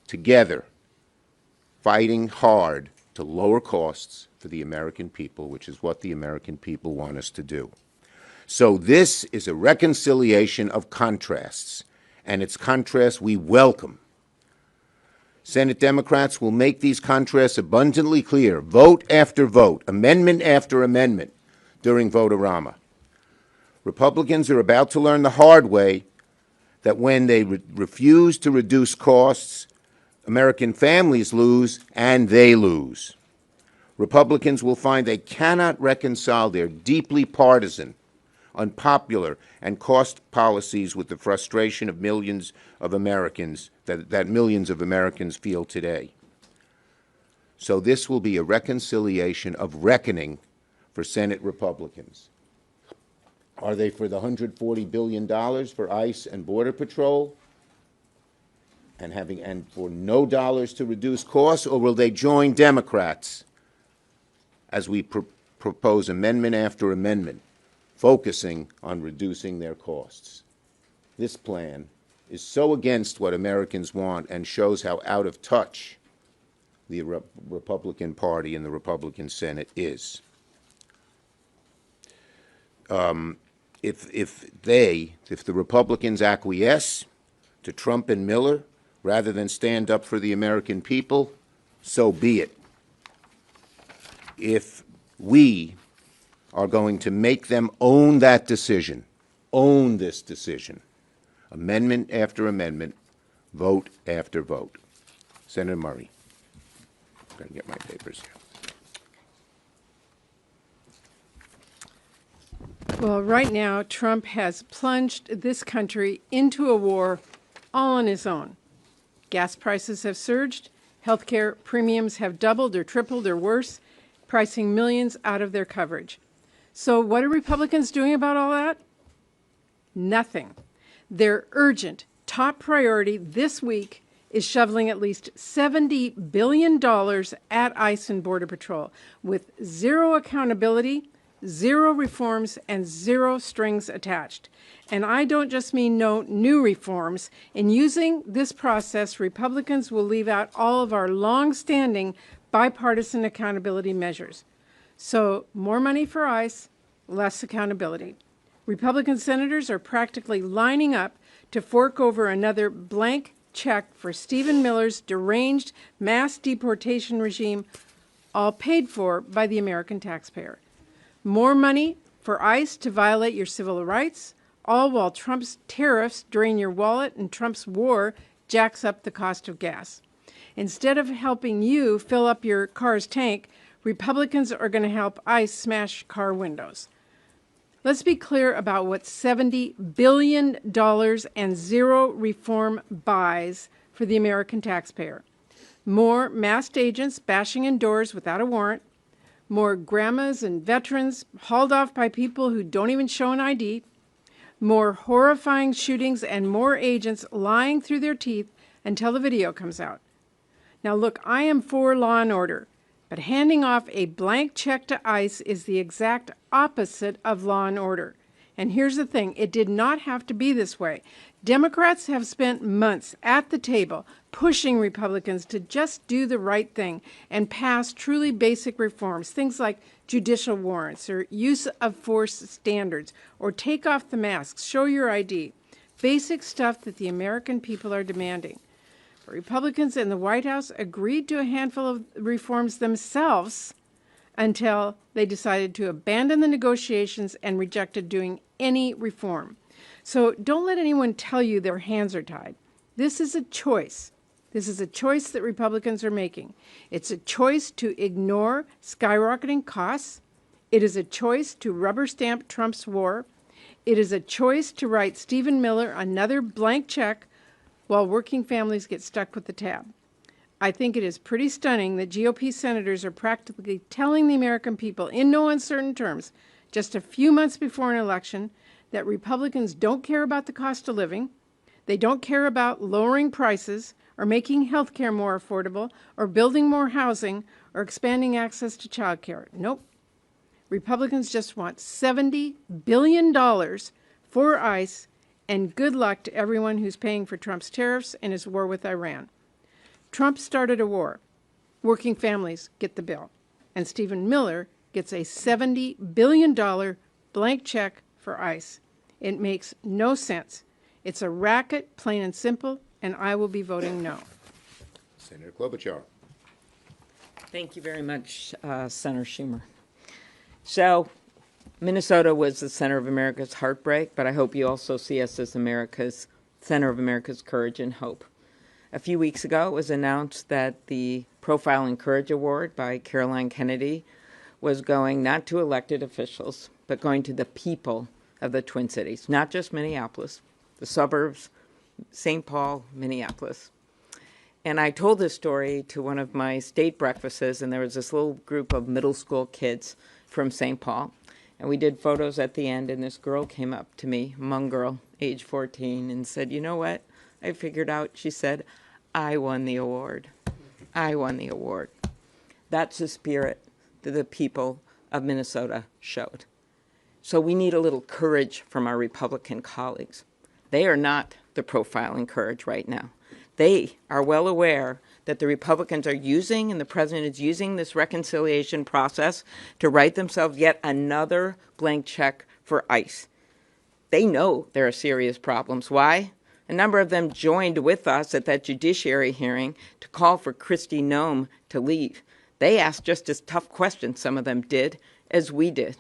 together, fighting hard to lower costs for the American people, which is what the American people want us to do. So this is a reconciliation of contrasts, and it's contrasts we welcome. Senate Democrats will make these contrasts abundantly clear, vote after vote, amendment after amendment, during Vote-A-Rama. Republicans are about to learn the hard way that when they refuse to reduce costs, American families lose and they lose. Republicans will find they cannot reconcile their deeply partisan, unpopular, and cost policies with the frustration of millions of Americans that millions of Americans feel today. So this will be a reconciliation of reckoning for Senate Republicans. Are they for the $140 billion for ICE and Border Patrol and for no dollars to reduce costs, or will they join Democrats as we propose amendment after amendment, focusing on reducing their costs? This plan is so against what Americans want and shows how out of touch the Republican Party and the Republican Senate is. If the Republicans acquiesce to Trump and Miller rather than stand up for the American people, so be it. If we are going to make them own that decision, own this decision, amendment after amendment, vote after vote. Senator Murray. I'm going to get my papers here. Well, right now, Trump has plunged this country into a war all on his own. Gas prices have surged, healthcare premiums have doubled or tripled or worse, pricing millions out of their coverage. So what are Republicans doing about all that? Nothing. Their urgent top priority this week is shoveling at least $70 billion at ICE and Border Patrol with zero accountability, zero reforms, and zero strings attached. And I don't just mean no new reforms. In using this process, Republicans will leave out all of our long-standing bipartisan accountability measures. So more money for ICE, less accountability. Republican senators are practically lining up to fork over another blank check for Stephen Miller's deranged mass deportation regime, all paid for by the American taxpayer. More money for ICE to violate your civil rights, all while Trump's tariffs drain your wallet and Trump's war jacks up the cost of gas. Instead of helping you fill up your car's tank, Republicans are going to help ICE smash car windows. Let's be clear about what $70 billion and zero reform buys for the American taxpayer. More masked agents bashing in doors without a warrant, more grandmas and veterans hauled off by people who don't even show an ID, more horrifying shootings, and more agents lying through their teeth until the video comes out. Now look, I am for law and order, but handing off a blank check to ICE is the exact opposite of law and order. And here's the thing, it did not have to be this way. Democrats have spent months at the table pushing Republicans to just do the right thing and pass truly basic reforms, things like judicial warrants or use of force standards or take off the masks, show your ID, basic stuff that the American people are demanding. But Republicans in the White House agreed to a handful of reforms themselves until they decided to abandon the negotiations and rejected doing any reform. So don't let anyone tell you their hands are tied. This is a choice. This is a choice that Republicans are making. It's a choice to ignore skyrocketing costs. It is a choice to rubber stamp Trump's war. It is a choice to write Stephen Miller another blank check while working families get stuck with the tab. I think it is pretty stunning that GOP senators are practically telling the American people in no uncertain terms, just a few months before an election, that Republicans don't care about the cost of living, they don't care about lowering prices or making health care more affordable or building more housing or expanding access to child care. Nope. Republicans just want $70 billion for ICE and good luck to everyone who's paying for Trump's tariffs and his war with Iran. Trump started a war. Working families get the bill. And Stephen Miller gets a $70 billion blank check for ICE. It makes no sense. It's a racket, plain and simple, and I will be voting no. Senator Klobuchar. Thank you very much, Senator Schumer. So, Minnesota was the center of America's heartbreak, but I hope you also see us as America's center of America's courage and hope. A few weeks ago, it was announced that the Profile and Courage Award by Caroline Kennedy was going not to elected officials, but going to the people of the Twin Cities, not just Minneapolis, the suburbs, St. Paul, Minneapolis. And I told this story to one of my state breakfasts, and there was this little group of middle school kids from St. Paul. And we did photos at the end, and this girl came up to me, a Hmong girl, age 14, and said, "You know what? I figured out," she said, "I won the award. I won the award." That's the spirit that the people of Minnesota showed. So we need a little courage from our Republican colleagues. They are not the profile and courage right now. They are well aware that the Republicans are using, and the president is using, this reconciliation process to write themselves yet another blank check for ICE. They know there are serious problems. Why? A number of them joined with us at that judiciary hearing to call for Kristi Noem to leave. They asked just as tough questions, some of them did, as we did.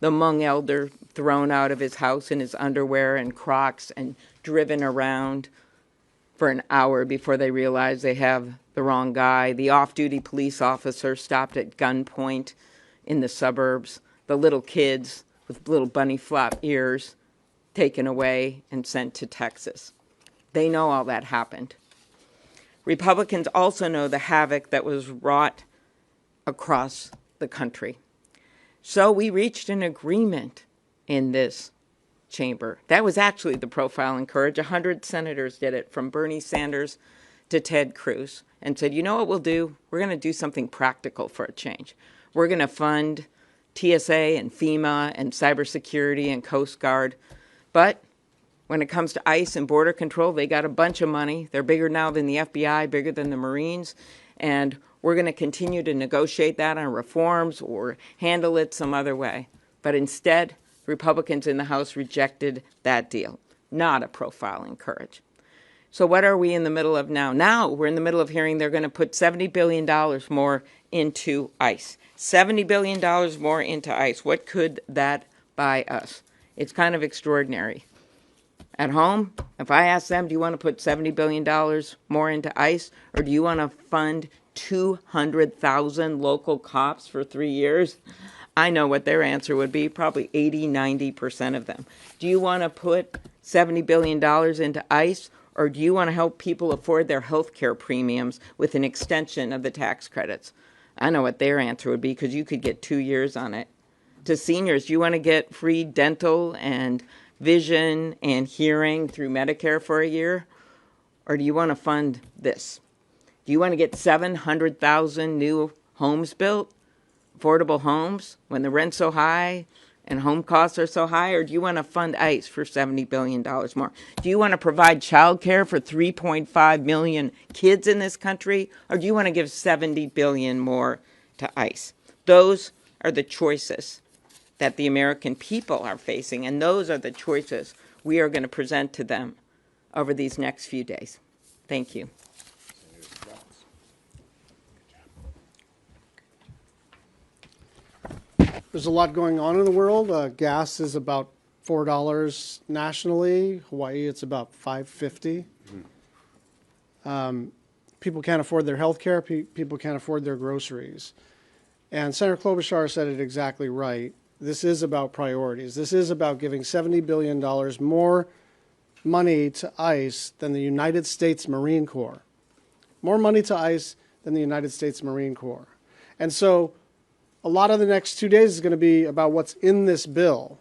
The Hmong elder thrown out of his house in his underwear and Crocs and driven around for an hour before they realize they have the wrong guy. The off-duty police officer stopped at gunpoint in the suburbs. The little kids with little bunny flop ears taken away and sent to Texas. They know all that happened. Republicans also know the havoc that was wrought across the country. So we reached an agreement in this chamber. That was actually the profile and courage. 100 senators did it, from Bernie Sanders to Ted Cruz, and said, you know what we'll do? We're going to do something practical for a change. We're going to fund TSA and FEMA and cybersecurity and Coast Guard. But when it comes to ICE and border control, they got a bunch of money. They're bigger now than the FBI, bigger than the Marines. And we're going to continue to negotiate that on reforms or handle it some other way. But instead, Republicans in the House rejected that deal. Not a profile in courage. So what are we in the middle of now? Now we're in the middle of hearing they're going to put $70 billion more into ICE. $70 billion more into ICE. What could that buy us? It's kind of extraordinary. At home, if I ask them, do you want to put $70 billion more into ICE, or do you want to fund 200,000 local cops for 3 years? I know what their answer would be, probably 80, 90% of them. Do you want to put $70 billion into ICE, or do you want to help people afford their health care premiums with an extension of the tax credits? I know what their answer would be, because you could get 2 years on it. To seniors, do you want to get free dental and vision and hearing through Medicare for a year? Or do you want to fund this? Do you want to get 700,000 new homes built, affordable homes, when the rent's so high and home costs are so high? Or do you want to fund ICE for $70 billion more? Do you want to provide child care for 3.5 million kids in this country? Or do you want to give $70 billion more to ICE? Those are the choices that the American people are facing, and those are the choices we are going to present to them over these next few days. Thank you. There's a lot going on in the world. Gas is about $4 nationally. Hawaii, it's about $5.50. People can't afford their health care. People can't afford their groceries. And Senator Klobuchar said it exactly right. This is about priorities. This is about giving $70 billion more money to ICE than the United States Marine Corps. More money to ICE than the United States Marine Corps. And so a lot of the next 2 days is going to be about what's in this bill.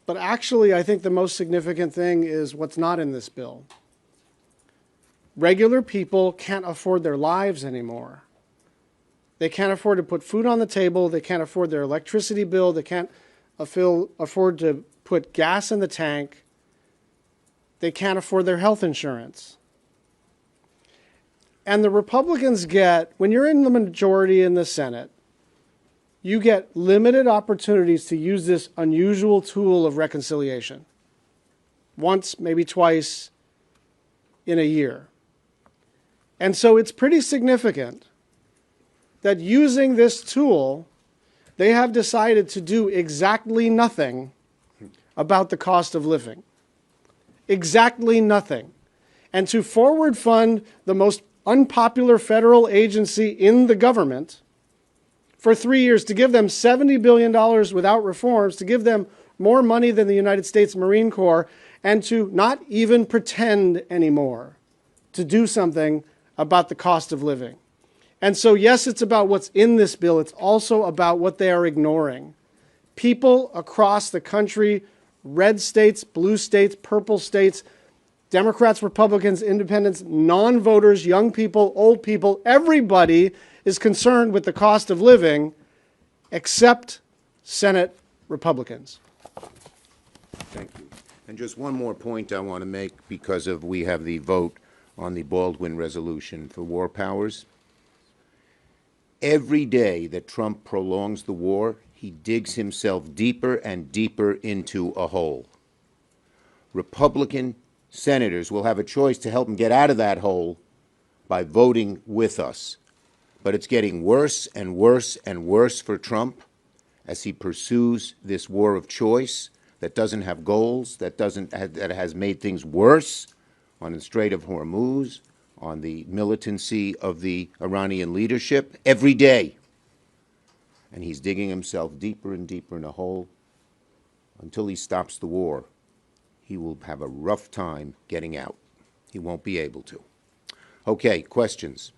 But actually, I think the most significant thing is what's not in this bill. Regular people can't afford their lives anymore. They can't afford to put food on the table. They can't afford their electricity bill. They can't afford to put gas in the tank. They can't afford their health insurance. And the Republicans get, when you're in the majority in the Senate, you get limited opportunities to use this unusual tool of reconciliation. Once, maybe twice in a year. And so it's pretty significant that using this tool, they have decided to do exactly nothing about the cost of living. Exactly nothing. And to forward fund the most unpopular federal agency in the government for 3 years, to give them $70 billion without reforms, to give them more money than the United States Marine Corps, and to not even pretend anymore to do something about the cost of living. And so, yes, it's about what's in this bill. It's also about what they are ignoring. People across the country, red states, blue states, purple states, Democrats, Republicans, independents, non-voters, young people, old people, everybody is concerned with the cost of living except Senate Republicans. Thank you. And just one more point I want to make because of we have the vote on the Baldwin resolution for war powers. Every day that Trump prolongs the war, he digs himself deeper and deeper into a hole. Republican senators will have a choice to help him get out of that hole by voting with us. But it's getting worse and worse and worse for Trump as he pursues this war of choice that doesn't have goals, that has made things worse on the Strait of Hormuz, on the militancy of the Iranian leadership every day. And he's digging himself deeper and deeper in a hole until he stops the war. He will have a rough time getting out. He won't be able to. Okay, questions?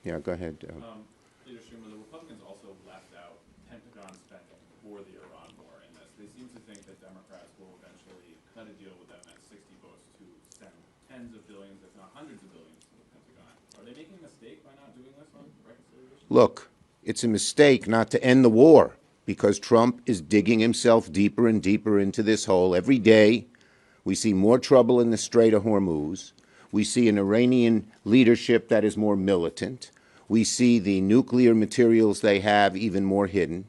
Yeah, go ahead. Leader Schumer, the Republicans also left out Pentagon spending for the Iran war in this. They seem to think that Democrats will eventually cut a deal with them at 60 votes to send tens of billions, if not hundreds of billions, to the Pentagon. Are they making a mistake by not doing this on reconciliation? Look, it's a mistake not to end the war because Trump is digging himself deeper and deeper into this hole. Every day we see more trouble in the Strait of Hormuz. We see an Iranian leadership that is more militant. We see the nuclear materials they have even more hidden.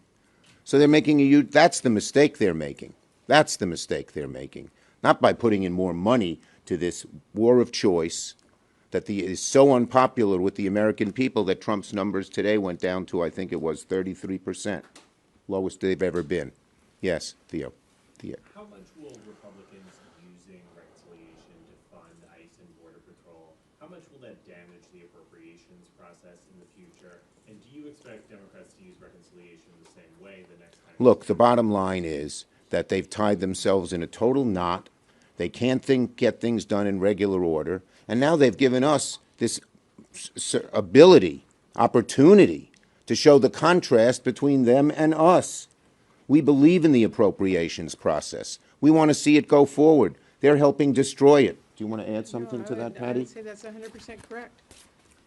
So they're making a huge, that's the mistake they're making. That's the mistake they're making. Not by putting in more money to this war of choice that is so unpopular with the American people that Trump's numbers today went down to, I think it was 33%, lowest they've ever been. Yes, Theo. How much will Republicans using reconciliation to fund ICE and Border Patrol, how much will that damage the appropriations process in the future? And do you expect Democrats to use reconciliation the same way the next time? Look, the bottom line is that they've tied themselves in a total knot. They can't get things done in regular order. And now they've given us this opportunity to show the contrast between them and us. We believe in the appropriations process. We want to see it go forward. They're helping destroy it. Do you want to add something to that, I Patty? would say that's 100% correct.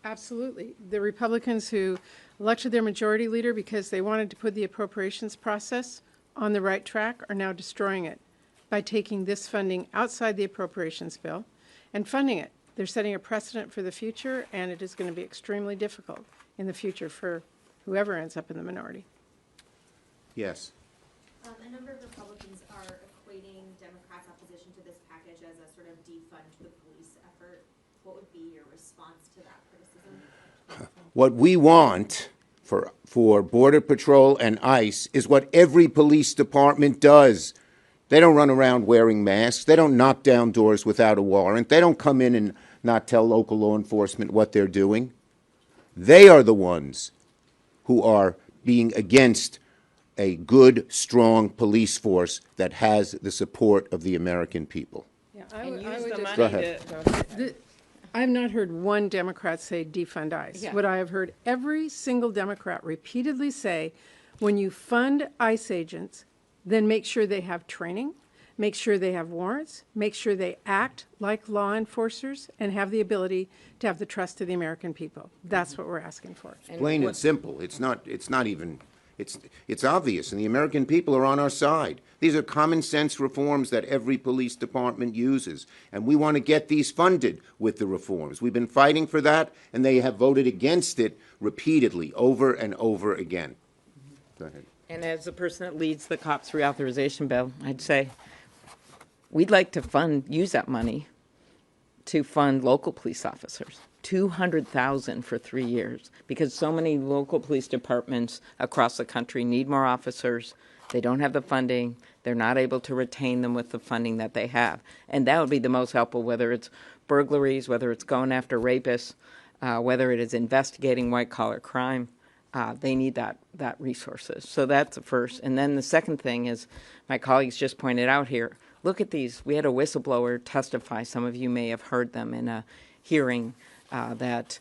Absolutely. The Republicans who elected their majority leader because they wanted to put the appropriations process on the right track are now destroying it by taking this funding outside the appropriations bill and funding it. They're setting a precedent for the future, and it is going to be extremely difficult in the future for whoever ends up in the minority. Yes. A number of Republicans are equating Democrats' opposition to this package as a sort of defund the police effort. What would be your response to that criticism? What we want for Border Patrol and ICE is what every police department does. They don't run around wearing masks. They don't knock down doors without a warrant. They don't come in and not tell local law enforcement what they're doing. They are the ones who are being against a good, strong police force that has the support of the American people. Yeah, And use the money Go ahead. to. I have not heard one Democrat say defund ICE. Yeah. What I have heard every single Democrat repeatedly say, when you fund ICE agents, then make sure they have training, make sure they have warrants, make sure they act like law enforcers, and have the ability to have the trust of the American people. That's what we're asking for. Plain and simple. It's not even It's obvious, and the American people are on our side. These are common sense reforms that every police department uses, and we want to get these funded with the reforms. We've been fighting for that, and they have voted against it repeatedly, over and over again. Go ahead. And as the person that leads the cops reauthorization bill, I'd say we'd like to use that money to fund local police officers. 200,000 for 3 years, because so many local police departments across the country need more officers. They don't have the funding. They're not able to retain them with the funding that they have. And that would be the most helpful, whether it's burglaries, whether it's going after rapists, whether it is investigating white-collar crime. They need that resources. So that's the first. And then the second thing is, my colleagues just pointed out here, look at these. We had a whistleblower testify. Some of you may have heard them in a hearing that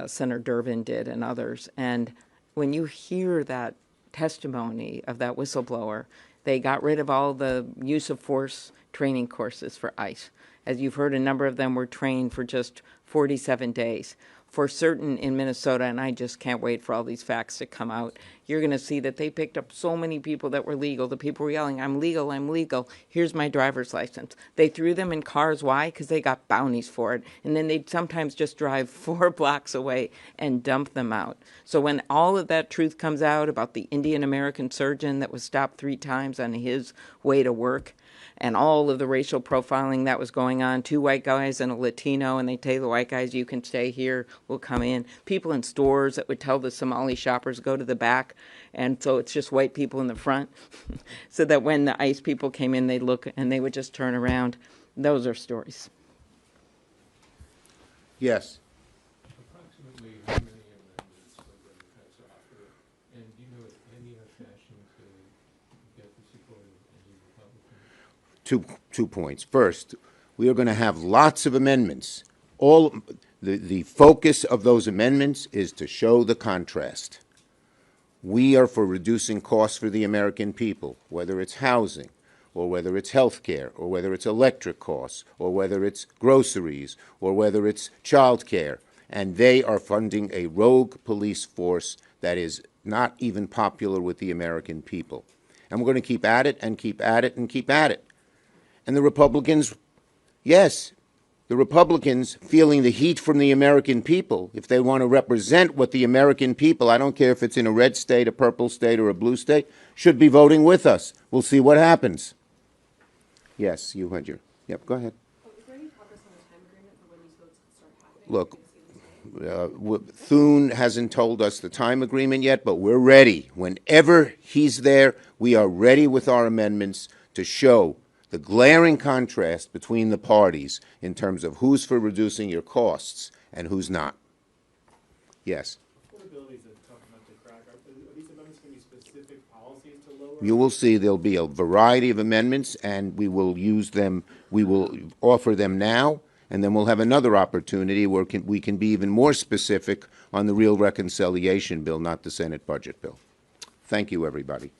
Senator Durbin did and others. And when you hear that testimony of that whistleblower, they got rid of all the use of force training courses for ICE. As you've heard, a number of them were trained for just 47 days. For certain in Minnesota, and I just can't wait for all these facts to come out, you're going to see that they picked up so many people that were legal. The people were yelling, I'm legal, I'm legal. Here's my driver's license. They threw them in cars. Why? Because they got bounties for it. And then they'd sometimes just drive 4 blocks away and dump them out. So when all of that truth comes out about the Indian American surgeon that was stopped 3 times on his way to work, and all of the racial profiling that was going on, 2 white guys and a Latino, and they tell the white guys, you can stay here, we'll come in. People in stores that would tell the Somali shoppers, go to the back, and so it's just white people in the front, so that when the ICE people came in, they'd look and they would just turn around. Those are stories. Yes. Approximately how many amendments will Democrats offer, and do you know if any are fashioned to get the support of any Republicans? Two points. First, we are going to have lots of amendments. The focus of those amendments is to show the contrast. We are for reducing costs for the American people, whether it's housing, or whether it's health care, or whether it's electric costs, or whether it's groceries, or whether it's child care. And they are funding a rogue police force that is not even popular with the American people. And we're going to keep at it and keep at it and keep at it. And the Republicans, yes, the Republicans feeling the heat from the American people, if they want to represent what the American people, I don't care if it's in a red state, a purple state, or a blue state, should be voting with us. We'll see what happens. Yes, you had your, yep, go ahead. Is there any progress on the time agreement for when these votes could start happening? Look, Thune hasn't told us the time agreement yet, but we're ready. Whenever he's there, we are ready with our amendments to show the glaring contrast between the parties in terms of who's for reducing your costs and who's not. Yes. Affordability is a tough nut to crack. Are these amendments going to be specific policies to lower? You will see there'll be a variety of amendments, and we will use them, we will offer them now, and then we'll have another opportunity where we can be even more specific on the real reconciliation bill, not the Senate budget bill. Thank you, everybody.